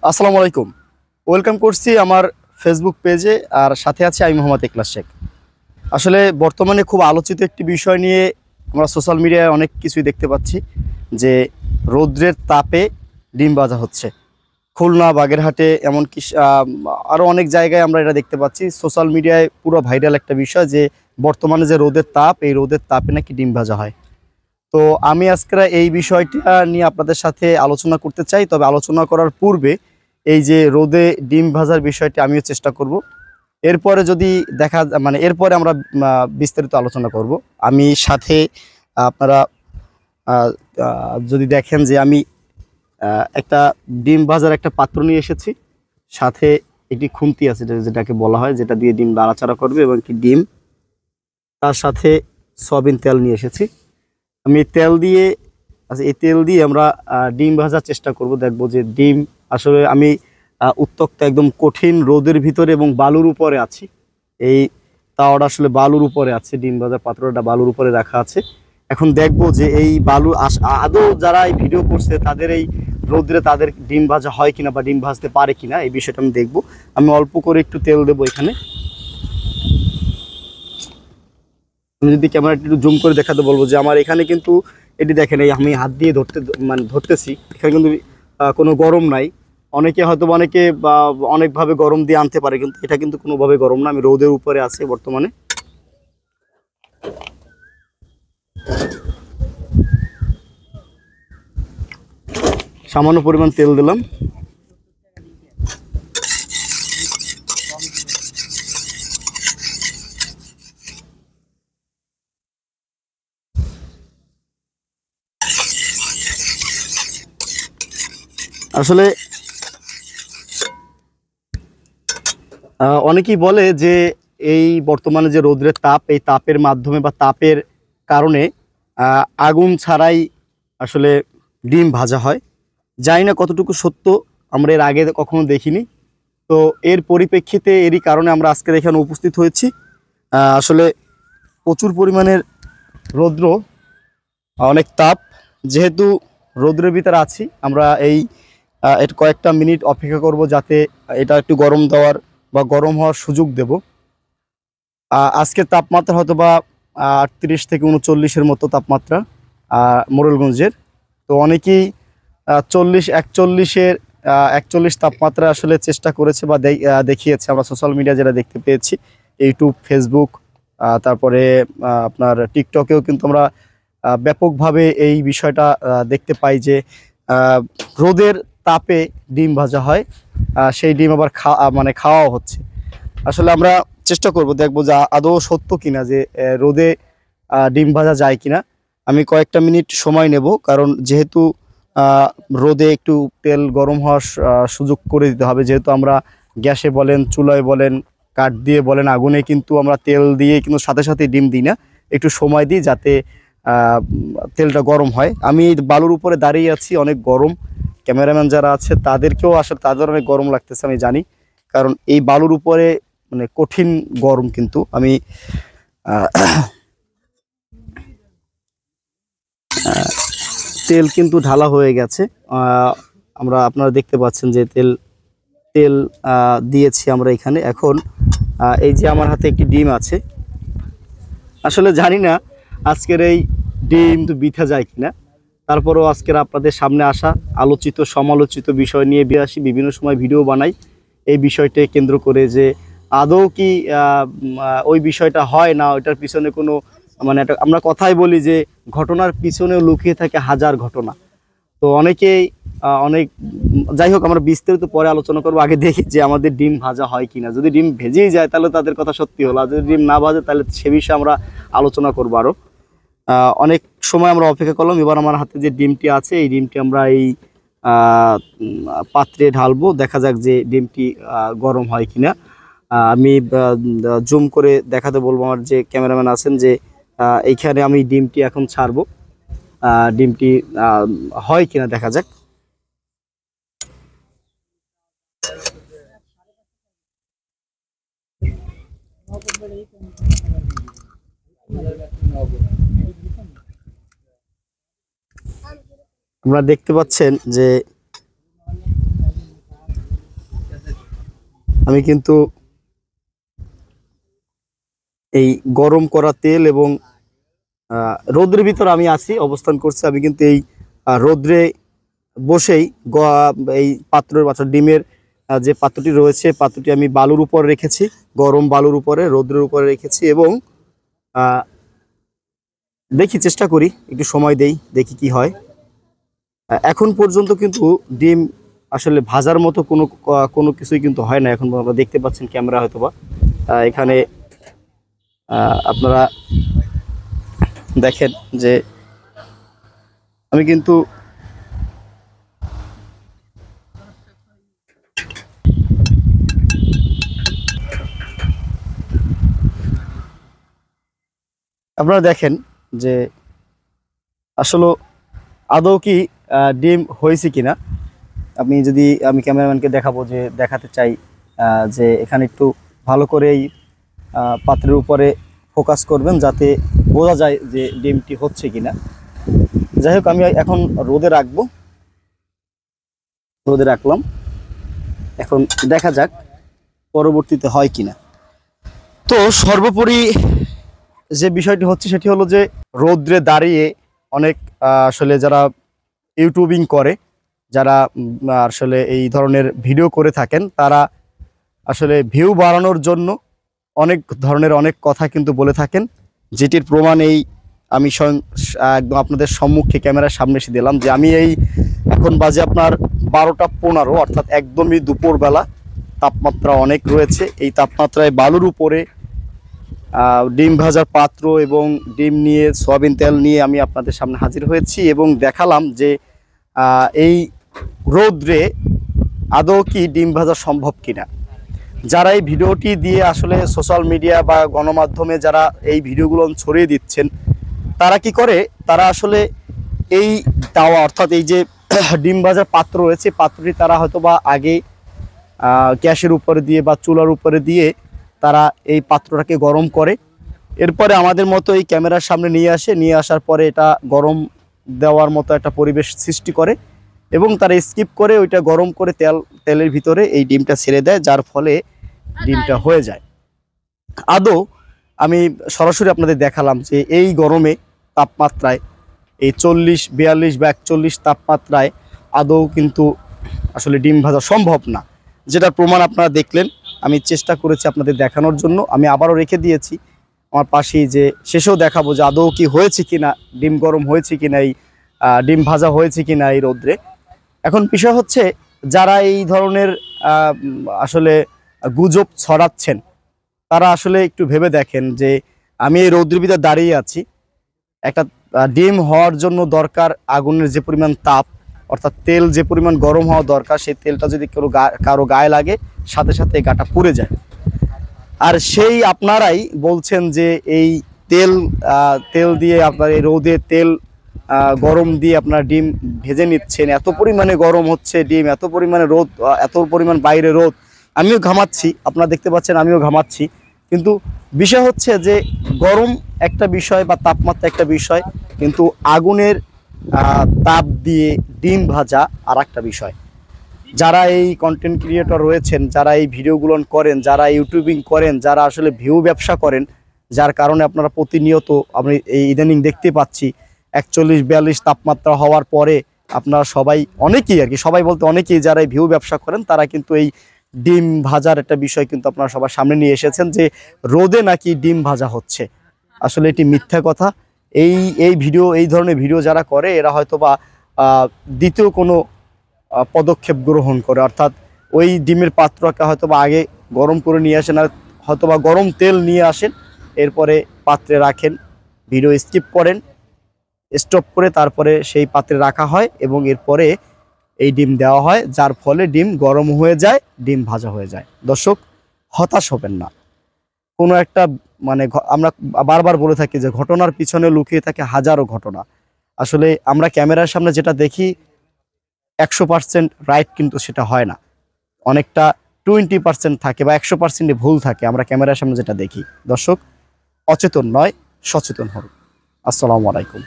আসসালামু আলাইকুম। ওয়েলকাম করছি আমার ফেসবুক পেজে, আর সাথে আছে আমি মোহাম্মদ ইকলাস শেখ। আসলে বর্তমানে খুব আলোচিত একটি বিষয় নিয়ে আমরা সোশ্যাল মিডিয়ায় অনেক কিছুই দেখতে পাচ্ছি যে রৌদ্রের তাপে ডিম ভাজা হচ্ছে। খুলনা, বাগেরহাটে, এমনকি আরও অনেক জায়গায় আমরা এটা দেখতে পাচ্ছি। সোশ্যাল মিডিয়ায় পুরো ভাইরাল একটা বিষয় যে বর্তমানে যে রোদের তাপ, এই রোদের তাপে নাকি ডিম ভাজা হয়। তো আমি আজকে এই বিষয়টা নিয়ে আপনাদের সাথে আলোচনা করতে চাই। তবে আলোচনা করার পূর্বে এই যে রোদে ডিম ভাজার বিষয়টি আমিও চেষ্টা করব। এরপরে যদি এরপরে আমরা বিস্তারিত আলোচনা করব। আমি সাথে আপনারা আহ, যদি দেখেন যে আমি একটা ডিম ভাজার একটা পাত্র নিয়ে এসেছি, সাথে একটি খুন্তি আছে যেটাকে বলা হয়, যেটা দিয়ে ডিম নাড়াচাড়া করবে, এবং একটি ডিম, তার সাথে সয়াবিন তেল নিয়ে এসেছি। আমি এই তেল দিয়ে আমরা ডিম ভাজার চেষ্টা করব। দেখব যে ডিম আসলে আমি উত্তপ্ত একদম কঠিন রোদের ভিতরে এবং বালুর উপরে আছি। এই তাওয়াটা আসলে বালুর উপরে আছে, ডিম ভাজার পাত্রটা বালুর উপরে রাখা আছে। এখন দেখব যে এই বালু আদৌ যারা এই ভিডিও করছে তাদের এই রোদ্রে তাদের ডিম ভাজা হয় কিনা বা ডিম ভাজতে পারে কিনা, এই বিষয়টা আমি দেখব। আমি অল্প করে একটু তেল দেবো এখানে। আমি যদি ক্যামেরাটি একটু জুম করে দেখাতে বলবো যে আমার এখানে কিন্তু এটি দেখেন, এই আমি হাত দিয়ে ধরতেছি, এখানে কিন্তু কোনো গরম নাই। অনেকে বা অনেকভাবে গরম দিয়ে আনতে পারে, কিন্তু এটা কিন্তু কোনোভাবে গরম না। আমি রোদের উপরে আছি বর্তমানে। সামান্য পরিমাণ তেল দিলাম। আসলে অনেকেই বলে যে এই বর্তমানে যে রৌদ্রের তাপ, এই তাপের মাধ্যমে বা তাপের কারণে আগুন ছাড়াই আসলে ডিম ভাজা হয়। জানি না কতটুকু সত্য, আমরা এর আগে কখনো দেখিনি। তো এর পরিপ্রেক্ষিতে, এরই কারণে আমরা আজকে এখানে উপস্থিত হয়েছি। আসলে প্রচুর পরিমাণের রৌদ্র, অনেক তাপ। যেহেতু রৌদ্রের ভিতরে আছি, আমরা এর কয়েকটা মিনিট অপেক্ষা করব যাতে এটা একটু গরম দেওয়ার বা গরম হওয়ার সুযোগ দেব। আজকের তাপমাত্রা হয়তো বা 38 থেকে 39-এর মতো তাপমাত্রা মোরেলগঞ্জের। তো অনেকেই 41 তাপমাত্রা আসলে চেষ্টা করেছে বা দেখিয়েছে। আমরা সোশ্যাল মিডিয়া যেটা দেখতে পেয়েছি, ইউটিউব, ফেসবুক, তারপরে আপনার টিকটকেও কিন্তু আমরা ব্যাপকভাবে এই বিষয়টা দেখতে পাই যে রোদের তাপে ডিম ভাজা হয়, সেই ডিম আবার খাওয়াও হচ্ছে। আসলে আমরা চেষ্টা করব, দেখবো যে আদৌ সত্য কিনা যে রোদে ডিম ভাজা যায় কিনা। আমি কয়েকটা মিনিট সময় নেব, কারণ যেহেতু রোদে একটু তেল গরম হওয়ার সুযোগ করে দিতে হবে। যেহেতু আমরা গ্যাসে বলেন, চুলায় বলেন, কাঠ দিয়ে বলেন, আগুনে কিন্তু আমরা তেল দিয়ে কিন্তু সাথে সাথে ডিম দিই না, একটু সময় দিই যাতে তেলটা গরম হয়। আমি এই বালুর উপরে দাঁড়িয়ে আছি, অনেক গরম। ক্যামেরাম্যান যারা আছে তাদেরকেও আসলে তাদের অনেক গরম লাগতেছে, আমি জানি। কারণ এই বালুর উপরে মানে কঠিন গরম। কিন্তু আমি তেল কিন্তু ঢালা হয়ে গেছে। আপনারা দেখতে পাচ্ছেন যে তেল তেল দিয়েছি আমরা এখানে। এখন এই যে আমার হাতে একটি ডিম আছে, আসলে জানি না আজকের এই ডিম তো বৃথা যায় কিনা। তারপরেও আজকের আপনাদের সামনে আসা, আলোচিত সমালোচিত বিষয় নিয়ে আসি, বিভিন্ন সময় ভিডিও বানাই এই বিষয়টা কেন্দ্র করে যে আদৌ কি ওই বিষয়টা হয় না, ওইটার পিছনে কোনো আমরা কথাই বলি যে ঘটনার পিছনেও লুকিয়ে থাকে হাজার ঘটনা। তো অনেকেই অনেক যাই হোক, আমরা বিস্তারিত পরে আলোচনা করবো। আগে দেখি যে আমাদের ডিম ভাজা হয় কিনা। যদি ডিম ভেজেই যায় তাহলে তাদের কথা সত্যি হলো, আর যদি ডিম না ভাজে তাহলে সে বিষয়ে আমরা আলোচনা করবো আরও। অনেক সময় আমরা অপেক্ষা করলাম। এবার আমার হাতে যে ডিমটি আছে, এই ডিমটি আমরা এই পাত্রে ঢালবো। দেখা যাক যে ডিমটি গরম হয় কিনা। আমি জুম করে দেখাতে বলবো আমার যে ক্যামেরাম্যান আছেন যে এইখানে আমি ডিমটি এখন ছাড়বো। ডিমটি হয় কিনা দেখা যাক। আপনারা দেখতে পাচ্ছেন যে আমি কিন্তু এই গরম করা তেল এবং রোদ্রের ভিতর আমি আছি, অবস্থান করছি। আমি কিন্তু এই রোদ্রে বসেই এই পাত্রের বাচ্চা ডিমের যে পাত্রটি রয়েছে, পাত্রটি আমি বালুর উপর রেখেছি, গরম বালুর উপরে, রোদ্রের উপরে রেখেছি এবং দেখি, চেষ্টা করি, একটু সময় দেই, দেখি কি হয়। এখন পর্যন্ত কিন্তু ডিম আসলে ভাজার মতো কোনো কিছুই কিন্তু হয় না। এখন আপনারা দেখতে পাচ্ছেন ক্যামেরা হয়তোবা এখানে আপনারা দেখেন যে আমি কিন্তু আপনারা দেখেন যে আসলে আদৌ কি ডিম হয়েছে কিনা। আমি ক্যামেরাম্যানকে দেখাবো, যে দেখাতে চাই যে এখানে একটু ভালো করে এই পাত্রের উপরে ফোকাস করবেন, যাতে বোঝা যায় যে ডিমটি হচ্ছে কিনা। যাই হোক, আমি এখন রোদে রাখবো, রোদে রাখলাম। এখন দেখা যাক পরবর্তীতে হয় কিনা। তো সর্বোপরি যে বিষয়টি হচ্ছে সেটি হলো যে রোদ্রে দাঁড়িয়ে অনেক আসলে যারা ইউটিউবিং করে, যারা আসলে এই ধরনের ভিডিও করে থাকেন, তারা আসলে ভিউ বাড়ানোর জন্য অনেক ধরনের অনেক কথা কিন্তু বলে থাকেন, যেটির প্রমাণ এই আমি একদম আপনাদের সম্মুখে ক্যামেরার সামনে এসে দিলাম। যে আমি এই এখন বাজে আপনার 12টা 15, অর্থাৎ একদমই দুপুরবেলা, তাপমাত্রা অনেক রয়েছে। এই তাপমাত্রায় বালুর উপরে ডিম ভাজার পাত্র এবং ডিম নিয়ে, সয়াবিন তেল নিয়ে আমি আপনাদের সামনে হাজির হয়েছি এবং দেখালাম যে এই রৌদ্রে আদৌ কি ডিম ভাজা সম্ভব কিনা। যারা এই ভিডিওটি দিয়ে আসলে সোশ্যাল মিডিয়া বা গণমাধ্যমে যারা এই ভিডিওগুলো ছড়িয়ে দিচ্ছেন, তারা কি করে, তারা আসলে এই তাওয়া, অর্থাৎ এই যে ডিম ভাজার পাত্র রয়েছে, পাত্রটি তারা হয়তো বা আগে গ্যাসের উপরে দিয়ে বা চুলার উপরে দিয়ে তারা এই পাত্রটাকে গরম করে, এরপরে আমাদের মতো এই ক্যামেরার সামনে নিয়ে আসার পরে এটা গরম দেওয়ার মতো একটা পরিবেশ সৃষ্টি করে এবং তারা স্কিপ করে ওইটা গরম করে তেলের ভিতরে এই ডিমটা ছেড়ে দেয়, যার ফলে ডিমটা হয়ে যায়। আদৌ আমি সরাসরি আপনাদের দেখালাম যে এই গরমে তাপমাত্রায়, এই 40, 42 বা 41 তাপমাত্রায় আদৌ কিন্তু আসলে ডিম ভাজা সম্ভব না, যেটা প্রমাণ আপনারা দেখলেন। আমি চেষ্টা করেছি আপনাদের দেখানোর জন্য। আমি আবারও রেখে দিয়েছি আমার পাশেই, যে শেষেও দেখাবো যে আদৌ কি হয়েছে কিনা, ডিম গরম হয়েছে কিনা, এই ডিম ভাজা হয়েছে কিনা এই রোদ্রে। এখন বিষয় হচ্ছে, যারা এই ধরনের আসলে গুজব ছড়াচ্ছেন, তারা আসলে একটু ভেবে দেখেন যে আমি এই রৌদ্রের ভিতরে দাঁড়িয়ে আছি। একটা ডিম হওয়ার জন্য দরকার আগুনের যে পরিমাণ তাপ, অর্থাৎ তেল যে পরিমাণ গরম হওয়া দরকার, সেই তেলটা যদি কারো গায়ে লাগে, সাথে সাথে গাটা পুড়ে যায়। আর সেই আপনারাই বলছেন যে এই তেল দিয়ে আপনার এই রোদে তেল গরম দিয়ে আপনার ডিম ভেজে নিচ্ছেন, এত পরিমাণে গরম হচ্ছে ডিম, এত পরিমাণে রোদ, এত পরিমাণ বাইরে রোদ, আমিও ঘামাচ্ছি, আপনারা দেখতে পাচ্ছেন আমিও ঘামাচ্ছি। কিন্তু বিষয় হচ্ছে যে গরম একটা বিষয় বা তাপমাত্রা একটা বিষয়, কিন্তু আগুনের তাপ দিয়ে ডিম ভাজা আর একটা বিষয়। যারা এই কন্টেন্ট ক্রিয়েটর রয়েছেন, যারা এই ভিডিওগুলো করেন, যারা ইউটিউবিং করেন, যারা আসলে ভিউ ব্যবসা করেন, যার কারণে আপনারা প্রতিনিয়ত আমি এই ইদানিং দেখতে পাচ্ছি 41-42 তাপমাত্রা হওয়ার পরে আপনারা সবাই, অনেকেই আর কি, সবাই বলতে অনেকেই যারা এই ভিউ ব্যবসা করেন, তারা কিন্তু এই ডিম ভাজার একটা বিষয় কিন্তু আপনারা সবার সামনে নিয়ে এসেছেন যে রোদে নাকি ডিম ভাজা হচ্ছে। আসলে এটি মিথ্যা কথা। এই ধরনের ভিডিও যারা করে, এরা হয়তোবা দ্বিতীয় কোনো পদক্ষেপ গ্রহণ করে, অর্থাৎ ওই ডিমের পাত্রকে হয়তোবা আগে গরম করে নিয়ে আসেন, আর হয়তোবা গরম তেল নিয়ে আসেন, এরপরে পাত্রে রাখেন, ভিডিও স্টপ করে তারপরে সেই পাত্রে রাখা হয় এবং এরপরে এই ডিম দেওয়া হয়, যার ফলে ডিম গরম হয়ে যায়, ডিম ভাজা হয়ে যায়। দর্শক, হতাশ হবেন না। কোনো একটা আমরা বারবার বলে থাকি যে ঘটনার পিছনে লুকিয়ে থাকে হাজারো ঘটনা। আসলে আমরা ক্যামেরার সামনে যেটা দেখি 100% রাইট কিন্তু সেটা হয় না, অনেকটা 20% থাকে বা 100% ভুল থাকে আমরা ক্যামেরার সামনে যেটা দেখি। দর্শক, অচেতন নয়, সচেতন হন। আসসালামু আলাইকুম।